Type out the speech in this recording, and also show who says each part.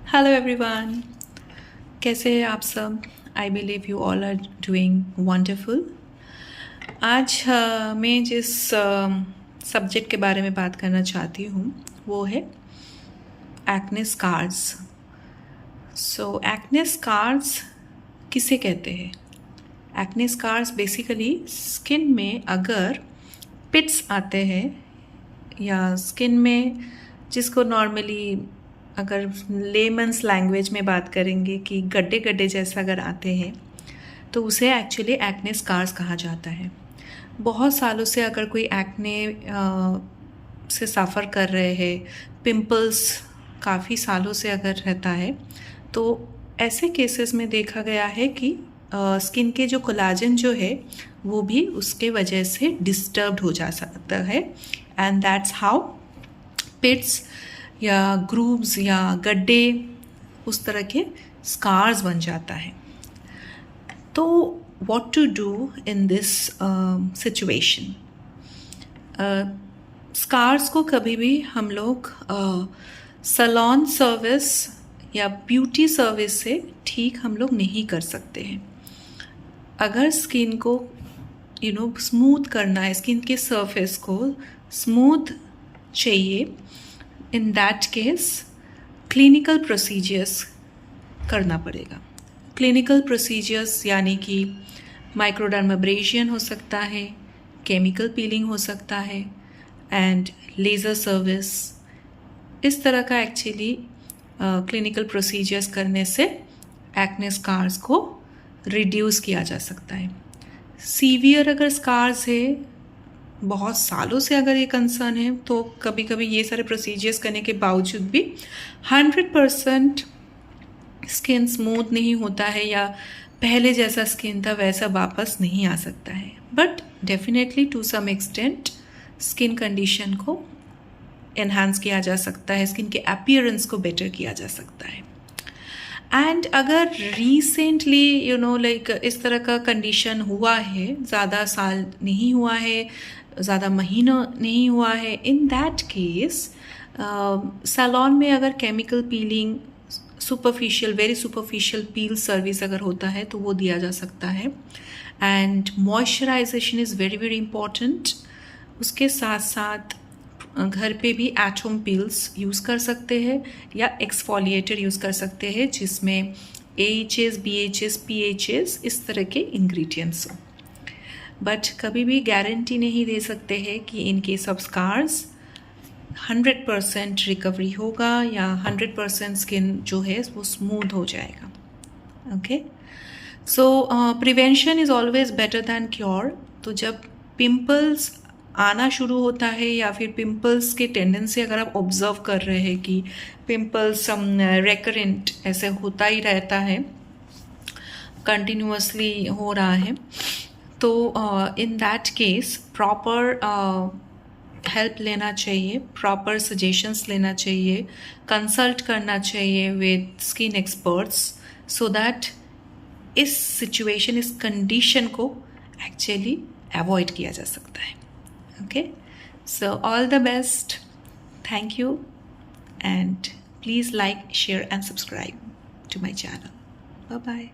Speaker 1: Hello everyone, कैसे हैं आप सब? I believe you all are doing wonderful. आज मैं जिस सब्जेक्ट के बारे में बात करना चाहती हूँ वो है एक्ने स्कार्स। सो एक्ने स्कार्स किसे कहते हैं? एक्ने स्कार्स बेसिकली स्किन में अगर पिट्स आते हैं या स्किन में, जिसको नॉर्मली अगर लेमन्स लैंग्वेज में बात करेंगे कि गड्ढे गड्ढे जैसा अगर आते हैं तो उसे एक्चुअली एक्ने स्कार्स कहा जाता है। बहुत सालों से अगर कोई एक्ने से सफ़र कर रहे हैं, पिंपल्स काफ़ी सालों से अगर रहता है, तो ऐसे केसेस में देखा गया है कि स्किन के जो कोलाजन जो है वो भी उसके वजह से डिस्टर्ब्ड हो जा सकता है, एंड दैट्स हाउ पिट्स या ग्रूव्स या गड्ढे उस तरह के स्कार्स बन जाता है। तो what to do in this situation? Scars को कभी भी हम लोग सैलून सर्विस या ब्यूटी सर्विस से ठीक हम लोग नहीं कर सकते हैं। अगर स्किन को स्मूथ करना है, स्किन के सरफेस को स्मूथ चाहिए, in that case clinical procedures करना पड़ेगा। क्लिनिकल प्रोसीजर्स यानी कि माइक्रोडर्माब्रेशन हो सकता है, केमिकल पीलिंग हो सकता है, एंड लेज़र सर्विस। इस तरह का एक्चुअली क्लिनिकल प्रोसीजर्स करने से एक्ने स्कार्स को रिड्यूस किया जा सकता है। सीवियर अगर स्कार्स है, बहुत सालों से अगर ये कंसर्न है, तो कभी कभी ये सारे प्रोसीजर्स करने के बावजूद भी 100% स्किन स्मूथ नहीं होता है या पहले जैसा स्किन था वैसा वापस नहीं आ सकता है। But definitely to some extent skin condition को एनहांस किया जा सकता है, स्किन के अपीयरेंस को बेटर किया जा सकता है। एंड अगर रिसेंटली लाइक इस तरह का कंडीशन हुआ है, ज़्यादा साल नहीं हुआ है, ज़्यादा महीनों नहीं हुआ है, इन दैट केस सैलून में अगर chemical peeling, superficial, very superficial peel service अगर होता है तो वो दिया जा सकता है। And moisturisation is very very important. उसके साथ साथ घर पे भी एट होम पील्स यूज़ कर सकते हैं या एक्सफोलिएटर यूज़ कर सकते हैं जिसमें AHAs, BHAs, PHAs इस तरह के इंग्रेडिएंट्स हो। बट कभी भी गारंटी नहीं दे सकते हैं कि in case of scars 100% recovery होगा या 100% स्किन जो है वो स्मूथ हो जाएगा। Okay, so prevention is always better than cure. तो जब पिंपल्स आना शुरू होता है या फिर पिंपल्स के टेंडेंसी अगर आप ऑब्जर्व कर रहे हैं कि पिंपल्स रेकरेंट ऐसे होता ही रहता है, कंटिन्यूअसली हो रहा है, तो in that case proper help लेना चाहिए, प्रॉपर सजेशंस लेना चाहिए, कंसल्ट करना चाहिए with skin experts, so that इस सिचुएशन, इस कंडीशन को एक्चुअली अवॉइड किया जा सकता है। Okay, so all the best. Thank you, and please like, share and subscribe to my channel. Bye bye.